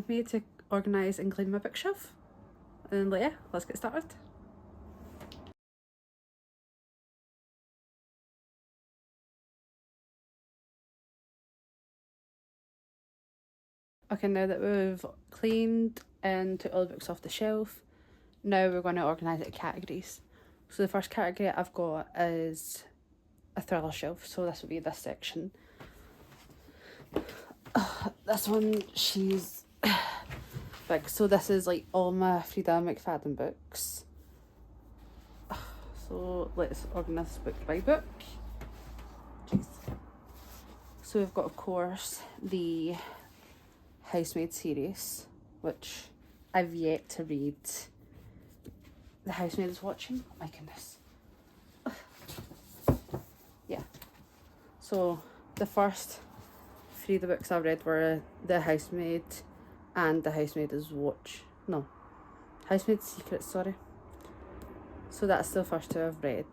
with me to organise and clean my bookshelf. And yeah, let's get started. Okay, now that we've cleaned and took all the books off the shelf, now we're going to organise it in categories. So the first category I've got is a thriller shelf, so this will be this section. This one, she's big, so this is like all my Frida McFadden books. So let's organise this book by book. Jeez. So we've got, of course, the Housemaid series, which I've yet to read. The Housemaid is watching. Oh my goodness. Yeah. So the first three of the books I read were The Housemaid and The Housemaid is Housemaid's Secret, sorry. So that's the first two I've read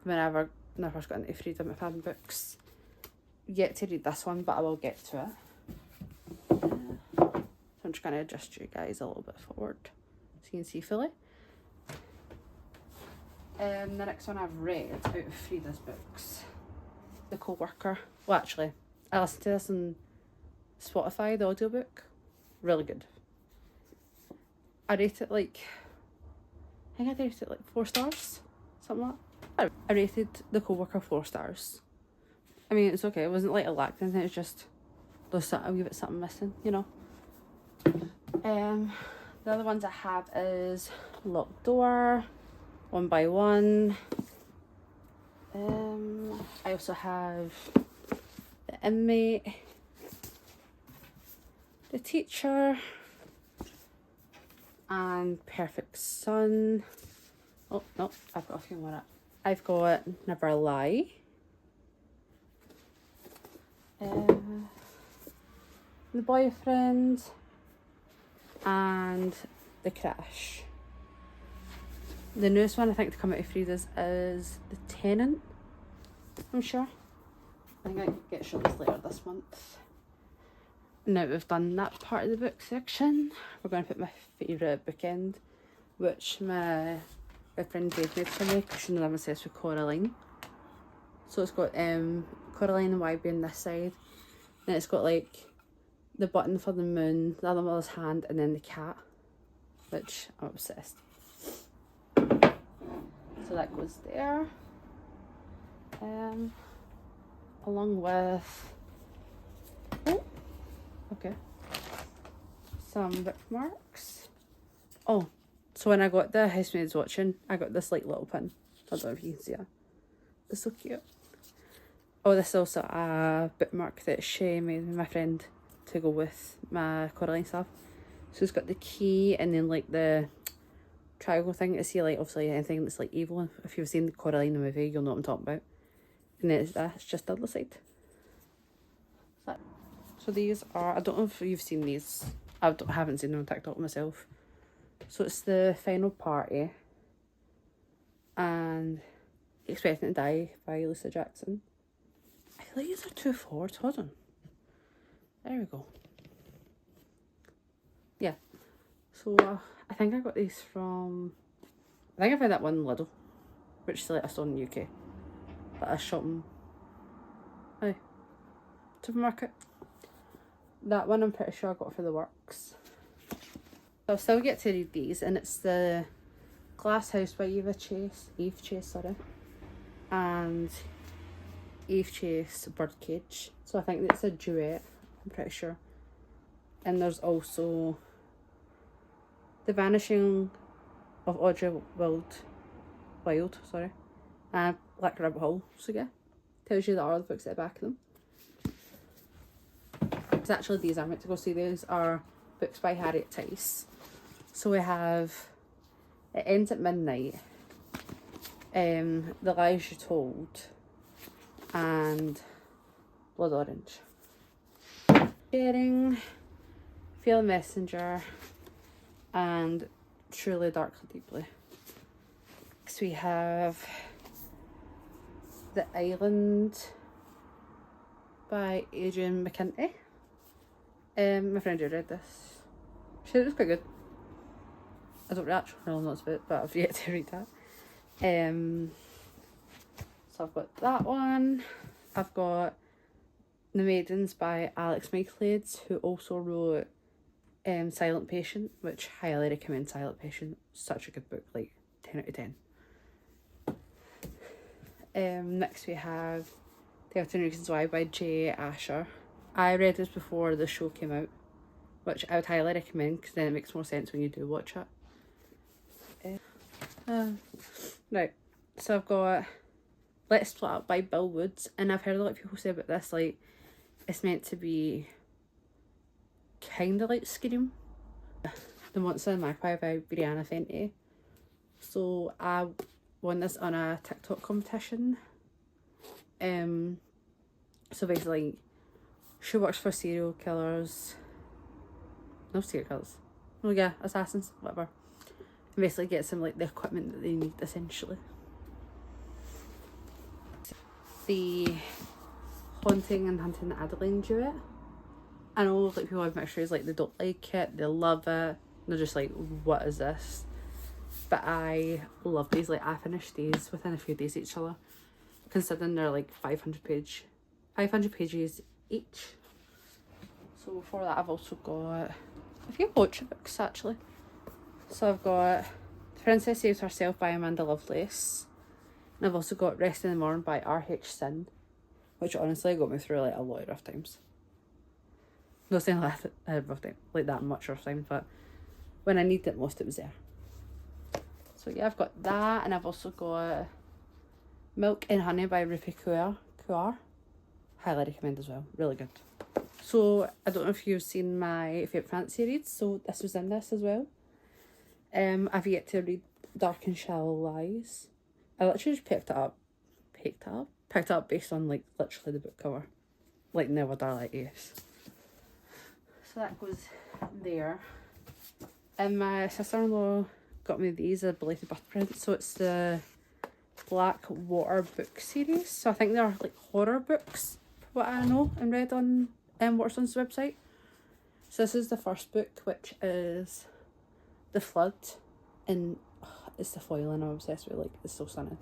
when I first got into Frida McFadden books. Yet to read this one, but I will get to it. So I'm just going to adjust you guys a little bit forward so you can see fully. The next one I've read out of Frida's books, The Co-worker. Well, actually, I listened to this on Spotify, the audiobook. Really good. I rate it like, I think I rated it like 4 stars, something like that. I rated The Co-worker 4 stars. I mean, it's okay. It wasn't like a lack anything. It's just there's a wee bit something missing, you know. The other ones I have is Locked Door, One by One. I also have The Inmate, The Teacher, and Perfect Son. Oh no, I've got a few more up. I've got Never Lie. The Boyfriend, and The Crash. The newest one I think to come out of Frida's is The Tenant, I'm sure. I think I can get shortlist later this month. Now we've done that part of the book section, we're going to put my favourite bookend, which my friend Dave made for me because she knows I'm obsessed with Coraline. So it's got Coraline and YB on this side, then it's got like the button for the moon, the other mother's hand, and then the cat, which I'm obsessed. So that goes there. Along with some bookmarks. Oh, so when I got the Housemaid's watching, I got this like little pin. I don't know if you can see it. It's so cute. Oh, this is also a bookmark that she made with my friend to go with my Coraline stuff. So it's got the key and then like the triangle thing to see like obviously anything that's like evil. If you've seen the Coraline movie, you'll know what I'm talking about. And then it's just the other side. So these are, I don't know if you've seen these. Haven't seen them on TikTok myself. So it's The Final Party and Expecting to Die by Lisa Jackson. I feel like these are 2 forwards. Hold on. There we go. Yeah. So I think I got these from, I think I found that one in Lidl, which is like a store in the UK. But a shopping, supermarket. That one I'm pretty sure I got for the works. So I'll still get to read these, and it's The Glass House by Eve Chase, and Eve Chase Birdcage. So I think it's a duet, I'm pretty sure. And there's also The Vanishing of Audrey Wild, and Black Rabbit Hole. So yeah, tells you the other books at the back of them. It's actually these I meant to go see. These are books by Harriet Tice. So we have It Ends at Midnight, The Lies You Told, and Blood Orange. Sharing, Feel a Messenger, and Truly Darkly Deeply. Next we have The Island by Adrian McKinty. My friend who read this. said it was quite good. I don't actually know what's about, but I've yet to read that. So I've got that one. I've got The Maidens by Alex Michaelides, who also wrote Silent Patient, which highly recommend Silent Patient. Such a good book, like 10 out of 10. Next we have 13 Reasons Why by J. Asher. I read this before the show came out, which I would highly recommend because then it makes more sense when you do watch it. Right, so I've got Let's Split Up by Bill Woods, and I've heard a lot of people say about this, like, it's meant to be kind of like Scream. The Monster and the Magpie by Brianna Fenty. So I won this on a TikTok competition. So basically, she works for serial killers. No, serial killers. Oh yeah, assassins, whatever. And basically gets them like the equipment that they need, essentially. The Haunting and Hunting the Adeline duet. I know like people have mixtures, like they don't like it, they love it, they're just like, what is this? But I love these. Like, I finished these within a few days each other, considering they're like 500 pages each. So before that I've also got a few poetry books actually. So I've got The Princess Saves Herself by Amanda Lovelace, and I've also got Rest in the Morn by R.H. Sin, which honestly got me through like a lot of rough times. Not saying like rough time, like that much rough time, but when I needed it most, it was there. So yeah, I've got that, and I've also got Milk and Honey by Rupi Kaur. Highly recommend as well, really good. So I don't know if you've seen my Favourite Fantasy reads, so this was in this as well. I've yet to read Dark and Shallow Lies. I literally just picked it up based on like literally the book cover, like Never Die Like Yes. So that goes there. And my sister-in-law got me these as a belated birthday present. So it's the Black Water book series. So I think they're like horror books, from what I know and read on Waterstone's website. So this is the first book, which is The Flood, and it's the foiling I'm obsessed with. Like, it's so stunning.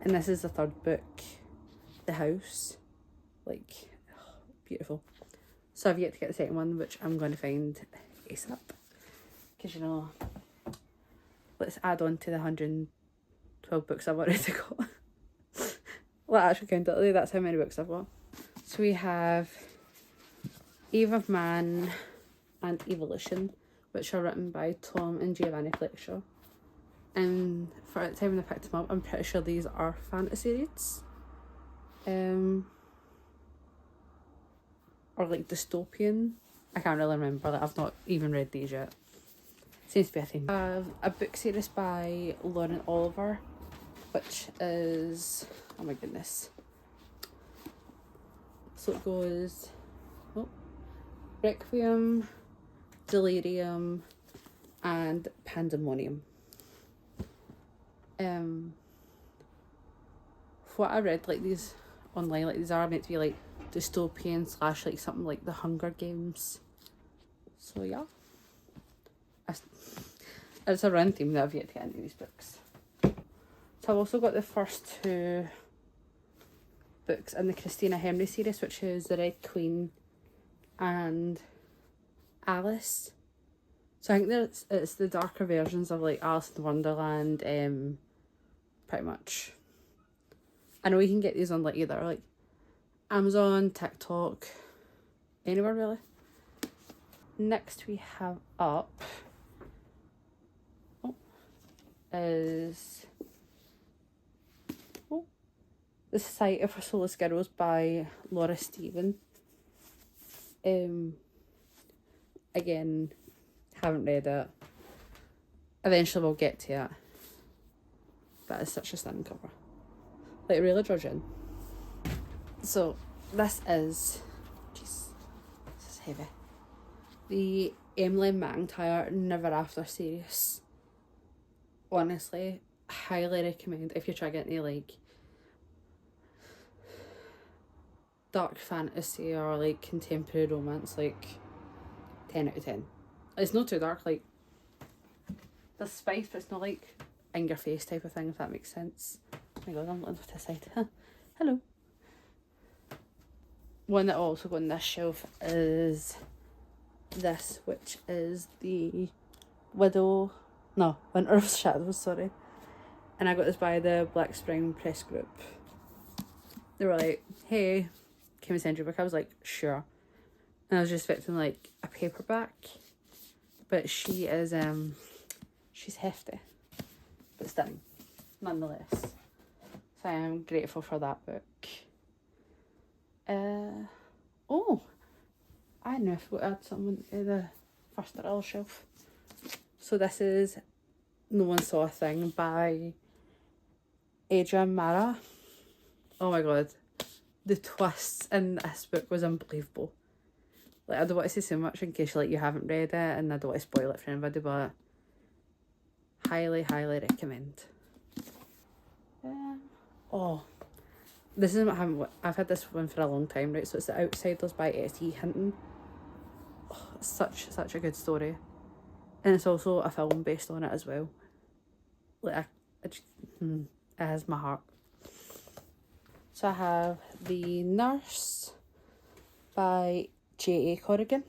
And this is the third book, The House. Like, beautiful. So I've yet to get the second one, which I'm going to find ASAP. Because, you know, let's add on to the 112 books I've already got. Well, actually count it, that's how many books I've got. So we have Eve of Man and Evolution, which are written by Tom and Giovanni Fletcher. And for the time when I picked them up, I'm pretty sure these are fantasy reads. Or like dystopian. I can't really remember. Like, I've not even read these yet. Seems to be a thing. I have a book series by Lauren Oliver, which is, oh my goodness. So it goes Requiem, Delirium, and Pandemonium. What I read, like these online, like these are meant to be like dystopian / like something like the Hunger Games. So yeah, it's a random theme that I've yet to get into these books. So I've also got the first two books in the Christina Henry series, which is The Red Queen and Alice. So I think it's the darker versions of like Alice in Wonderland, pretty much. I know you can get these on like either like Amazon, TikTok, anywhere really. Next we have up is The Society for Soulless Girls by Laura Stephen. Again, haven't read it. Eventually we'll get to it. But it's such a stunning cover. Like, it really draws you in. So this is, jeez, this is heavy. The Emily McIntyre Never After series. Honestly, highly recommend if you're trying to get into like dark fantasy or like contemporary romance. Like 10 out of 10. It's not too dark, like, there's spice, but it's not like in your face type of thing, if that makes sense. Oh my god, I'm looking to the side. Hello. One that will also go on this shelf is this, which is the Winter of Shadows, sorry. And I got this by the Black Spring Press Group. They were like, hey, can we send you a book? I was like, sure. And I was just expecting like a paperback. But she is, she's hefty, but stunning, nonetheless. So I am grateful for that book. Oh, I know I forgot to add something to the first little shelf. So this is No One Saw a Thing by Adrian Mara. Oh my god, the twists in this book was unbelievable. Like, I don't want to say so much in case like you haven't read it, and I don't want to spoil it for anybody, but highly, highly recommend. Oh, this is I've had this one for a long time, right? So it's The Outsiders by S.E. Hinton. Oh, it's such a good story, and it's also a film based on it as well. Like, it has my heart. So I have The Nurse by J.A. Corrigan.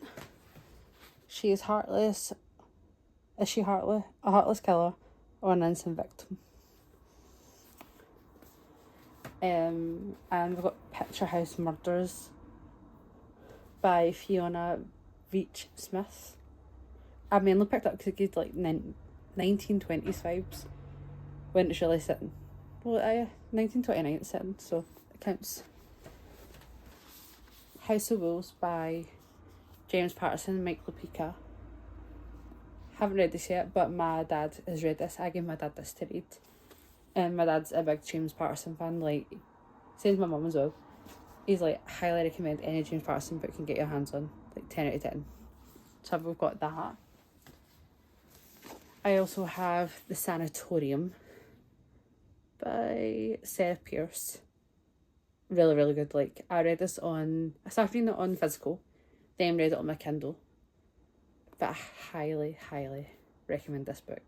She is heartless. Is she heartless? A heartless killer or an innocent victim? And we've got Picture House Murders by Fiona Veitch Smith. I mainly picked up because it gives like 1920s vibes when it's really sitting. Well, 1929 it's sitting, so it counts. House of Wolves by James Patterson and Mike Lupica. Haven't read this yet, but my dad has read this. I gave my dad this to read. And my dad's a big James Patterson fan, like, same as my mum as well. He's like, highly recommend any James Patterson book you can get your hands on. Like 10 out of 10. So we've got that. I also have The Sanatorium by Sarah Pierce. Really, really good. Like, I started reading it on physical, then read it on my Kindle. But I highly, highly recommend this book.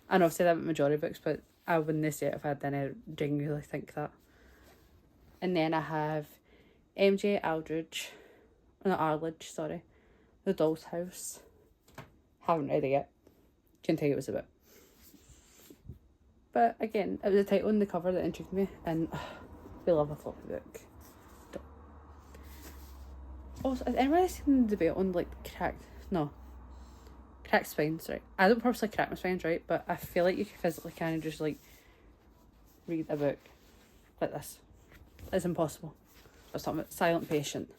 I know I've said that with majority of books, but I wouldn't say it if I didn't genuinely think that. And then I have MJ Arledge, The Doll's House. Haven't read it yet. Can tell you what it's about. But again, it was the title and the cover that intrigued me, and we love a floppy book. Also, has anybody seen the debate on like cracked spines, right? I don't purposely crack my spines, right? But I feel like you physically can't just like read a book like this. It's impossible. I was talking about Silent Patient.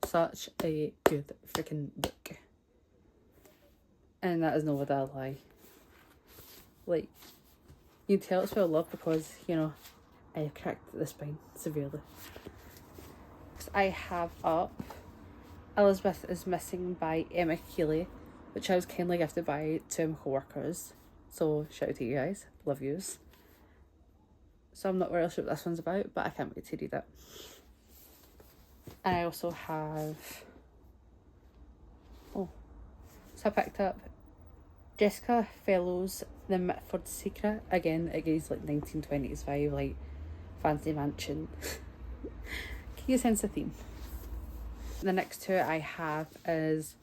Such a good freaking book. And that is no word I lie. Like, you can tell it's well loved because, you know, I cracked the spine severely. I have up Elizabeth is Missing by Emma Keeley, which I was kindly gifted by two of my co-workers. So shout out to you guys. Love yous. So I'm not really sure what this one's about, but I can't wait to read it. And I also have... so I picked up Jessica Fellowes' The Mitford Secret. Again, it gives like 1920s vibe, like fancy mansion. Can you sense the theme? The next two I have is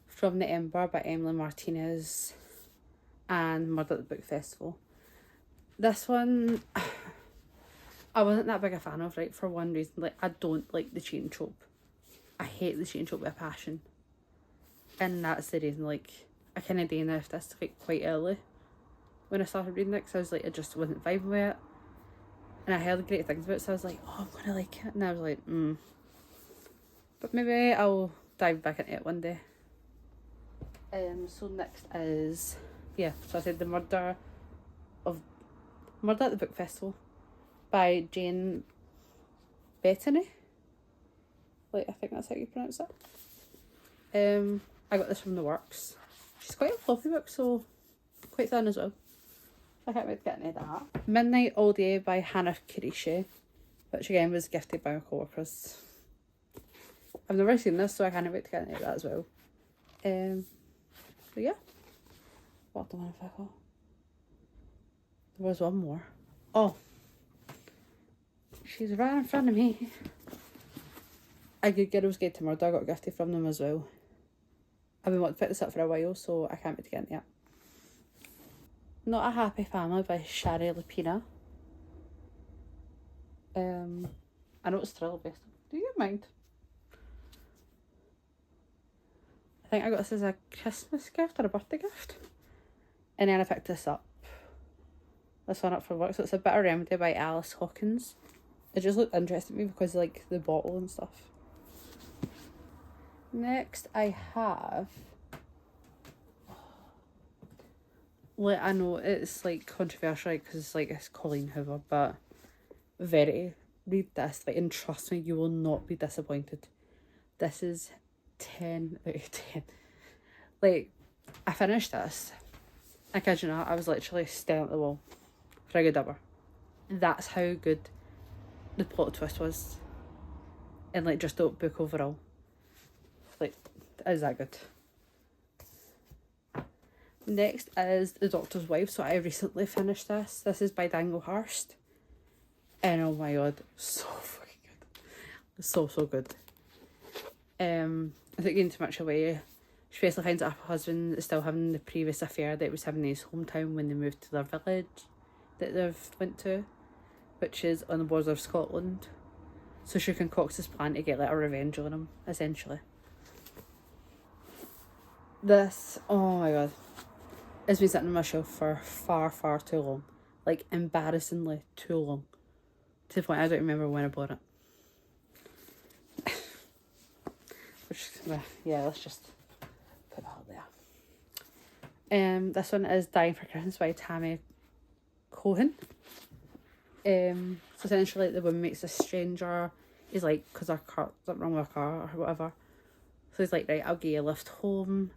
From the Ember by Emily Martinez and Murder at the Book Festival. This one, I wasn't that big a fan of, right, for one reason. Like, I don't like the cheating trope. I hate the cheating trope with a passion. And that's the reason, like, I kind of DNF'd this like quite early when I started reading it, because I was like, I just wasn't vibing with it. And I heard great things about it, so I was like, oh, I'm gonna like it. And I was like, But maybe I'll dive back into it one day. So next is, so I said The Murder at the Book Festival by Jane Bettany. Like, I think that's how you pronounce it. I got this from The Works. She's quite a fluffy book, so quite thin as well. I can't wait to get into that. Midnight All Day by Hannah Karishi, which again was gifted by my co-workers. I've never seen this, so I can't wait to get into that as well. So yeah. What the one if I call? There was one more. Oh. She's right in front of me. A Good Girls Guide to Murder I got gifted from them as well. I've been wanting to pick this up for a while, so I can't wait to get into it. Not a Happy Family by Shari Lapina. I know it's thriller based. Do you mind? I think I got this as a Christmas gift or a birthday gift. And then I picked this up. This one up for work. So it's a Bitter Remedy by Alice Hawkins. It just looked interesting to me because of like the bottle and stuff. Next I have... Like, I know it's like controversial because like it's Colleen Hoover, but Verity, read this, like, and trust me, you will not be disappointed. This is 10 out of 10. Like, I finished this. I kid you not, I was literally staring at the wall for a good hour. That's how good the plot twist was. And like just the book overall. Like, is that good? Next is The Doctor's Wife. So I recently finished this. This is by Daniel Hurst. And oh my god, so fucking good. So good. I think getting too much away. She basically finds out her husband is still having the previous affair that he was having in his hometown when they moved to their village that they've went to, which is on the border of Scotland. So she concocts this plan to get like a revenge on him, essentially. This, oh my god, it's been sitting on my shelf for far too long. Like, embarrassingly too long. To the point I don't remember when I bought it. Which, yeah, let's just put that up there. This one is Dying for Christmas by Tammy Cohen. So essentially the woman meets a stranger. He's like, because her car, something wrong with her car or whatever. So he's like, right, I'll give you a lift home.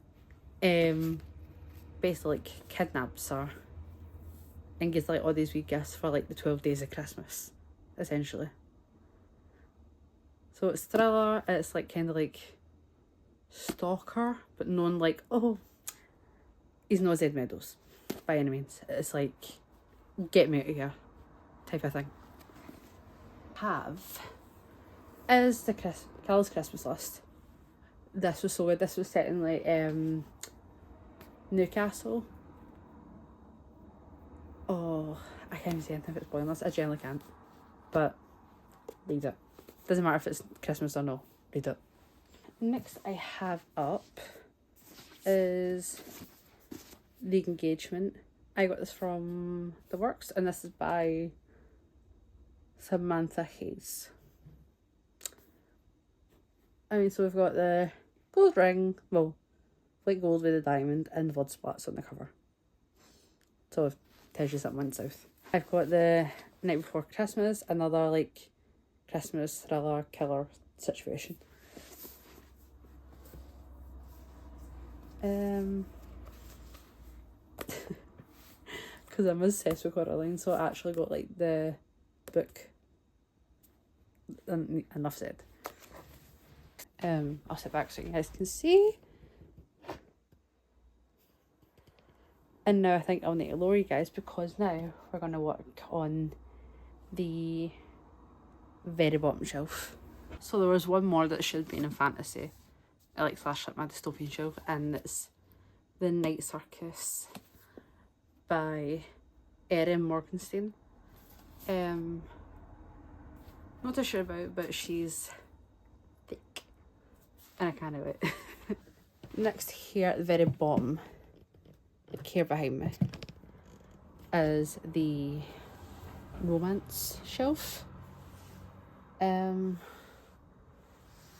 Basically like kidnaps her. And gives like all these wee gifts for like the 12 days of Christmas. Essentially. So it's thriller, it's like kind of like stalker, but known like, oh, he's no Zed Meadows by any means. It's like, get me out of here type of thing. Is the Carol's Christmas List. This was so good. This was set in like Newcastle. Oh, I can't even say anything if it's pointless. I generally can't. But read it. Doesn't matter if it's Christmas or no. Read it. Next I have up is The Engagement. I got this from The Works, and this is by Samantha Hayes. I mean, so we've got the gold ring, well, like gold with a diamond, and VOD splats on the cover. So it tells you something went south. I've got the Night Before Christmas, another like Christmas thriller killer situation. Because I'm obsessed with Coraline, so I actually got like the book. Enough said. I'll sit back so you guys can see. And now I think I'll need to lower you guys because now we're going to work on the very bottom shelf. So there was one more that should be in a fantasy, like slash like my dystopian shelf, and it's The Night Circus by Erin Morgenstern. Not too sure about, but she's thick. And I can't do it. Next here at the very bottom, like here behind me, is the romance shelf.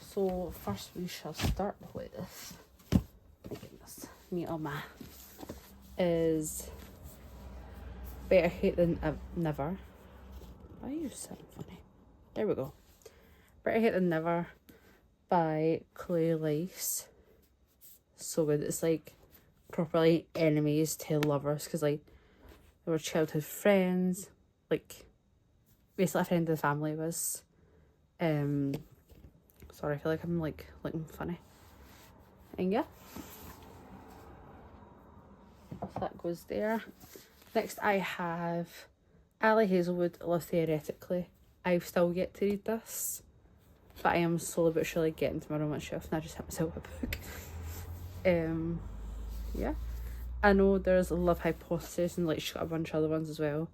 So first we shall start with, my goodness, me on my, is Better Hate Than Never. Why are you sounding funny? There we go. Better Hate Than Never by Chloe Lice. So good. It's like properly enemies to lovers, because like they were childhood friends, like basically a friend of the family was. Sorry, I feel like I'm like looking funny. And yeah. that goes there. Next I have Ali Hazelwood, Live Theoretically. I've still yet to read this, but I am slowly but surely getting to my romance shelf and I just hit myself a book. Yeah. I know there's Love Hypothesis and like she's got a bunch of other ones as well.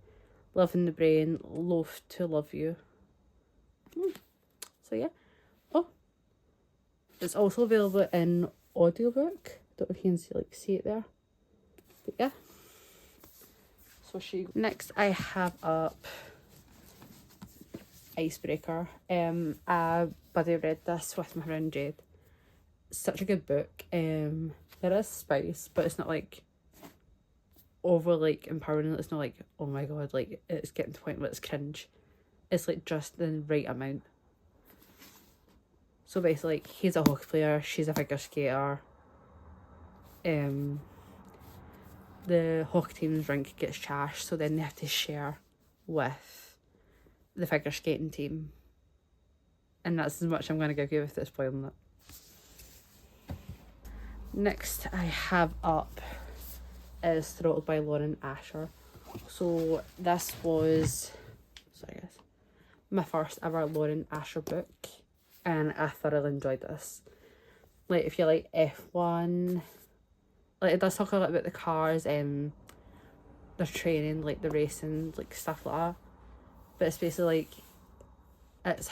Love in the Brain, Loath to Love You. So yeah. Oh, it's also available in audiobook. Don't know if you can see it there. But yeah. So next I have up Icebreaker. I buddy read this with my friend Jade. Such a good book. There is spice, but it's not like over like empowering. It's not like, oh my god, like it's getting to the point where it's cringe. It's like just the right amount. So basically, like, he's a hockey player, she's a figure skater. The hockey team's rink gets trashed, so then they have to share with the figure skating team. And that's as much I'm going to give you without spoiling it. Next I have up is Throttled by Lauren Asher. So this was, sorry guys, my first ever Lauren Asher book, and I thoroughly enjoyed this. Like, if you like F1, like, it does talk a lot about the cars, their training, like the racing, like stuff like that. But it's basically like, it's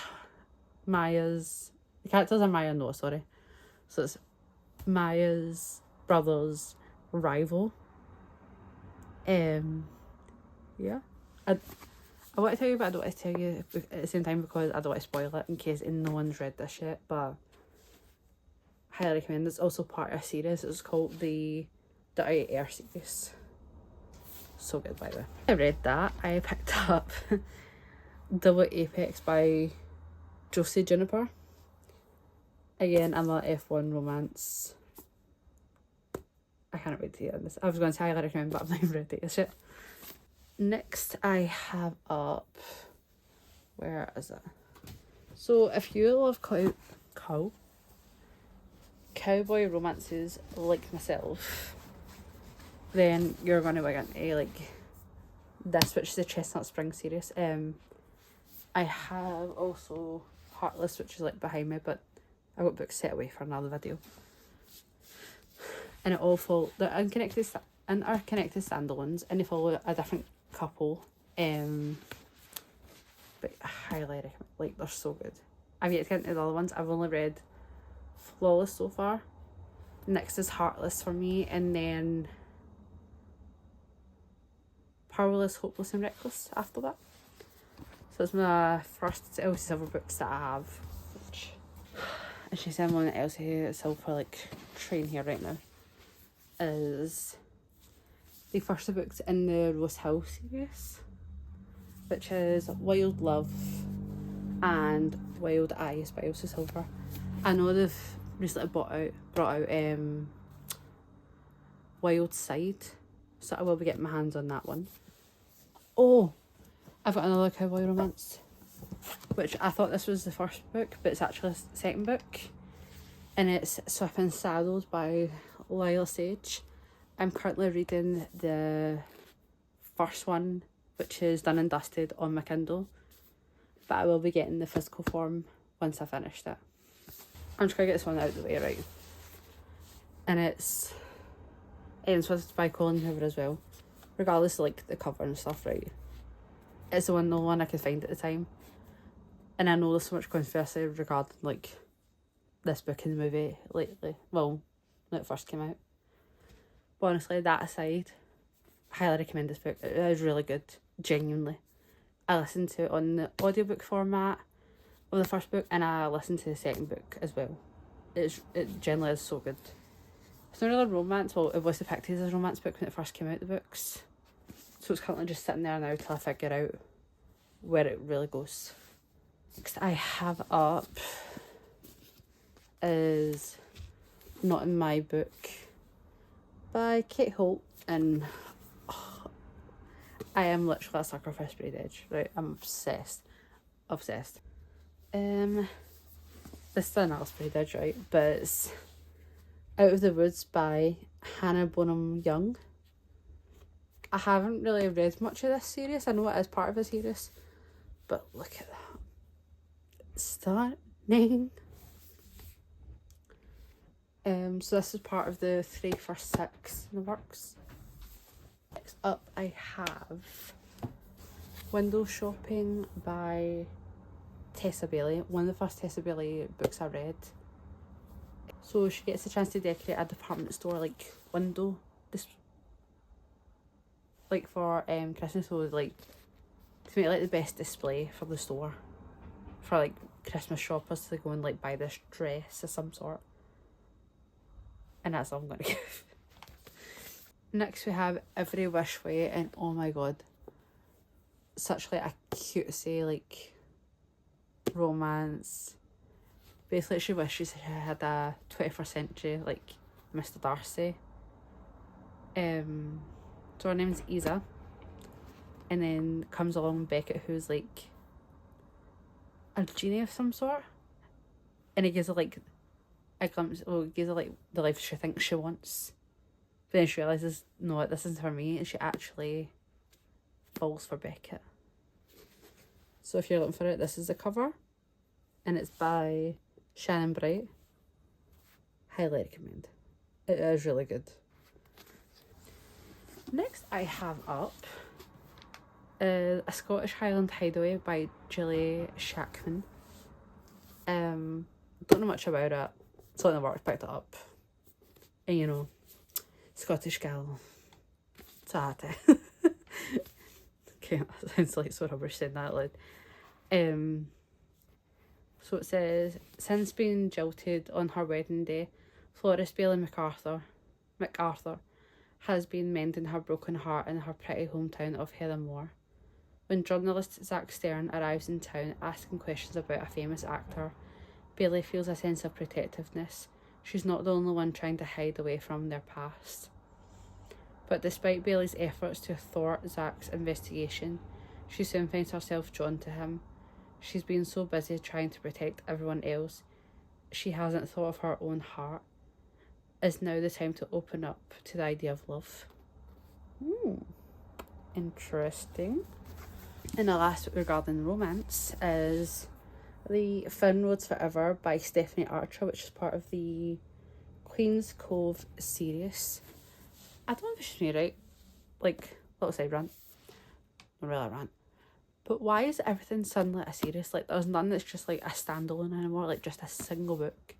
Maya's, the characters are Maya and Noah, sorry. So it's Maya's brother's rival. Yeah. I want to tell you, but I don't want to tell you at the same time because I don't want to spoil it in case no one's read this yet. But highly recommend. It's also part of a series. It's called the Dirty Air series. So good, by the way. I read that. I picked up Double Apex by Josie Juniper. Again, another F1 romance. I can't wait to hear this. I was going to say I recommend, but I've not even read it yet. Next I have up, where is it? So if you love cowboy romances like myself, then you're going to be into like this, which is the Chestnut Spring series. I have also Heartless, which is like behind me, but I got books set away for another video. And it all follow, they're unconnected standalones, and they follow a different couple. But I highly recommend, like, they're so good. I've yet to get into the other ones. I've only read Flawless so far. Next is Heartless for me, and then Powerless, Hopeless and Reckless after that. So it's my first Elsie Silver books that I have. Which, and she's in one Elsie Silver like train here right now. Is the first of books in the Rose Hill series, which is Wild Love and Wild Eyes by Elsie Silver. I know they've recently brought out Wild Side, so I will be getting my hands on that one. Oh, I've got another cowboy romance, which I thought this was the first book, but it's actually the second book, and it's Swift Saddles by Lila Sage. I'm currently reading the first one, which is done and dusted on my Kindle, but I will be getting the physical form once I finished it. I'm just going to get this one out of the way, right? And it's Swift by Colin Hoover as well, regardless of like the cover and stuff, right? It's the only one I could find at the time, and I know there's so much controversy regarding like this book and the movie lately. Well, when it first came out. But honestly, that aside, I highly recommend this book. It is really good, genuinely. I listened to it on the audiobook format of the first book, and I listened to the second book as well. It generally is so good. It's not really romance. Well, it was depicted as a romance book when it first came out, the books. So it's currently just sitting there now till I figure out where it really goes. Next I have up is Not in My Book by Kate Holt, and I am literally a sucker for Sprayed Edge, right? I'm obsessed. This is another Sprayed Edge, right? But it's Out of the Woods by Hannah Bonham Young. I haven't really read much of this series. I know it is part of a series, but look at that. Stunning. So this is part of the 3 for 6 in the works. Next up I have Window Shopping by Tessa Bailey. One of the first Tessa Bailey books I read. So she gets a chance to decorate a department store like window, like for Christmas. So like to make like the best display for the store, for like Christmas shoppers to go and like buy this dress of some sort. And that's all I'm gonna give. Next we have Every Wish Way, and oh my god, such like a cutesy like romance. Basically she wishes she had a 21st century like Mr. Darcy. So her name's Isa, and then comes along Beckett, who's like a genie of some sort, and he gives her like a glimpse, gives her like the life she thinks she wants, but then she realises, no, this isn't for me, and she actually falls for Beckett. So if you're looking for it, this is the cover, and it's by Shannon Bright. Highly recommend. It is really good. Next I have up A Scottish Highland Hideaway by Julie Shackman. Don't know much about it. It's on the work, picked it up. And you know, Scottish gal. It's a hat. Okay, that sounds like so rubbish saying that loud. So it says, since being jilted on her wedding day, florist Bailey MacArthur has been mending her broken heart in her pretty hometown of Heathermore. When journalist Zach Stern arrives in town asking questions about a famous actor, Bailey feels a sense of protectiveness. She's not the only one trying to hide away from their past. But despite Bailey's efforts to thwart Zach's investigation, she soon finds herself drawn to him. She's been so busy trying to protect everyone else, she hasn't thought of her own heart. Is now the time to open up to the idea of love. Interesting. And the last regarding romance is The Finn Roads Forever by Stephanie Archer, which is part of the Queen's Cove series. I don't know if it's me right. Like, little side rant. Not really a rant. But why is everything suddenly a series? Like, there's none that's just like a standalone anymore, like just a single book.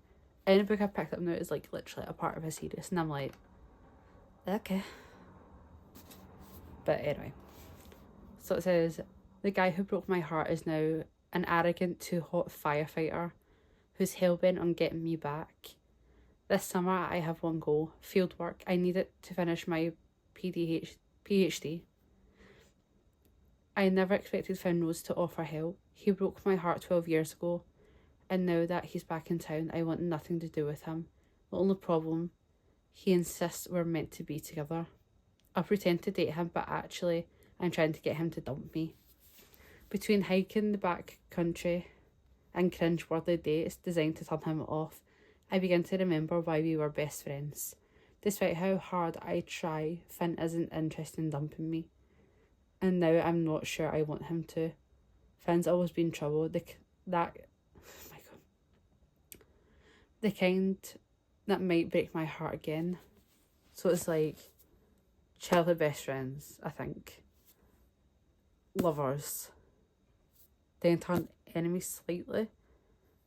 Any book I picked up now is like literally a part of a series, and I'm like, okay. But anyway, so it says, the guy who broke my heart is now an arrogant, too hot firefighter who's hellbent on getting me back. This summer I have one goal, field work. I need it to finish my PhD. I never expected Finn Rose to offer help. He broke my heart 12 years ago, and now that he's back in town, I want nothing to do with him. The only problem, he insists we're meant to be together. I pretend to date him, but actually I'm trying to get him to dump me. Between hiking the back country and cringe-worthy dates designed to turn him off, I begin to remember why we were best friends. Despite how hard I try, Finn isn't interested in dumping me. And now I'm not sure I want him to. Finn's always been trouble. The kind that might break my heart again. So it's like childhood best friends, I think. Lovers. Then turn enemies slightly.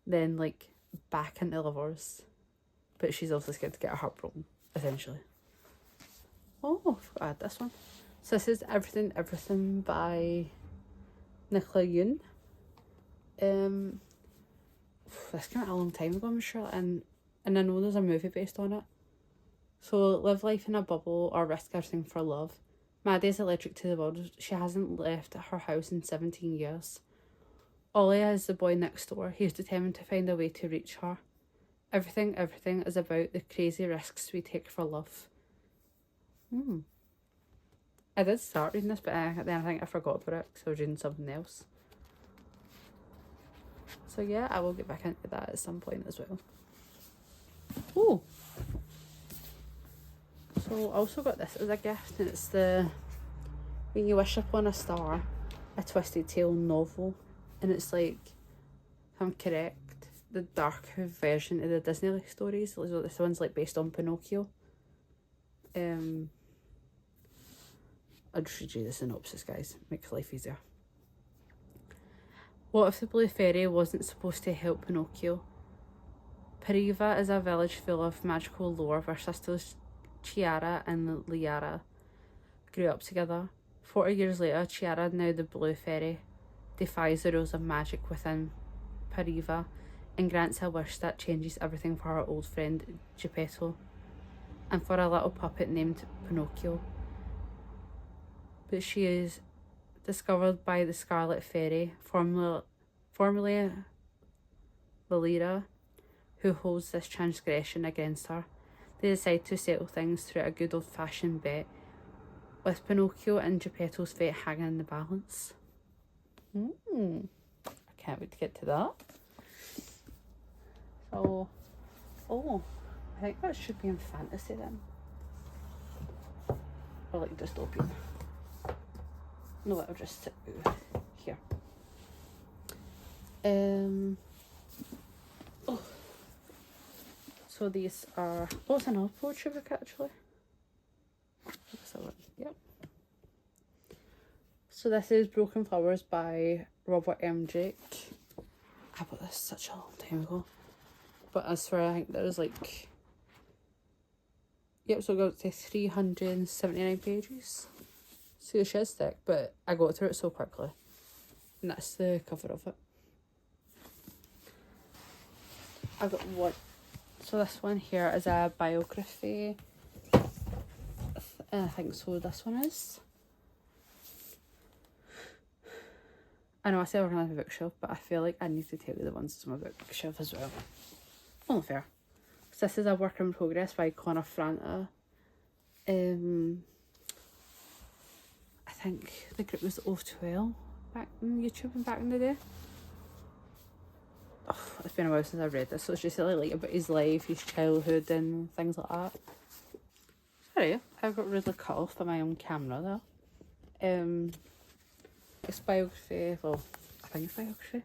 Then like back into lovers. But she's also scared to get her heart broken, essentially. Oh, I forgot to add this one. So this is Everything by Nicola Yoon. This came out a long time ago, I'm sure, and I know there's a movie based on it. So, live life in a bubble or risk everything for love. Maddie's allergic to the world. She hasn't left her house in 17 years. Ollie is the boy next door. He's determined to find a way to reach her. Everything is about the crazy risks we take for love. I did start reading this, but then I think I forgot about it because I was reading something else. So yeah, I will get back into that at some point as well. Oh! So I also got this as a gift, and it's the When you wish upon a star, a twisted tale novel, and it's like, if I'm correct, the darker version of the Disney stories. This one's like based on Pinocchio. I'll just read you the synopsis, guys. Makes life easier. What if the Blue Fairy wasn't supposed to help Pinocchio? Pariva is a village full of magical lore where sisters Chiara and Liara grew up together. 40 years later, Chiara, now the Blue Fairy, defies the rules of magic within Pariva and grants a wish that changes everything for her old friend Geppetto and for a little puppet named Pinocchio. But she is discovered by the Scarlet Fairy, formerly Lilira, who holds this transgression against her. They decide to settle things through a good old-fashioned bet, with Pinocchio and Geppetto's fate hanging in the balance. I can't wait to get to that. So, I think that should be in fantasy then. Or like dystopian. No, I'll just sit here. So these are, it's another poetry book actually. Yep. So this is Broken Flowers by Robert M. Drake. I bought this such a long time ago. But as for, I think there's like, yep, so it goes to 379 pages. So it is thick, but I got through it so quickly. And that's the cover of it. I got one. So this one here is a biography. And I think so this one is. I know I say organise my bookshelf, but I feel like I need to tell you the ones on my bookshelf as well. Only fair. So this is a work in progress by Connor Franta. I think the group was O12 back on YouTube and back in the day. It's been a while since I've read this, so it's just like about his life, his childhood and things like that. Sorry, I got really cut off by my own camera there. It's biography, well, I think it's biography.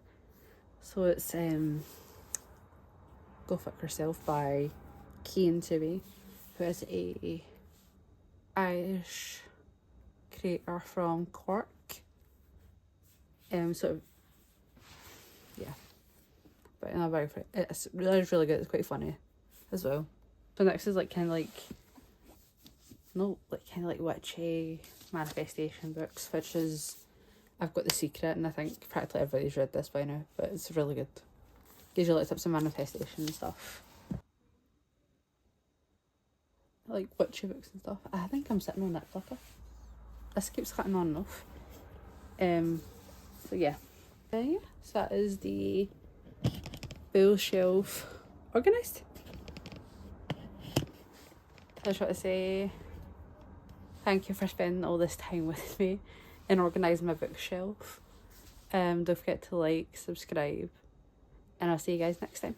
So it's Go Fuck Yourself by Cian Tui, who is a Irish creator from Cork. So yeah, but in a biography, it's really good. It's quite funny as well. So next is like kind of like witchy manifestation books, which is I've got The Secret, and I think practically everybody's read this by now, but it's really good. Gives you like tips of manifestation and stuff. Like witchy books and stuff. I think I'm sitting on that flicker. This keeps cutting on and off. So yeah. So that is the bookshelf organised. I just want to say thank you for spending all this time with me and organising my bookshelf. Don't forget to like, subscribe, and I'll see you guys next time.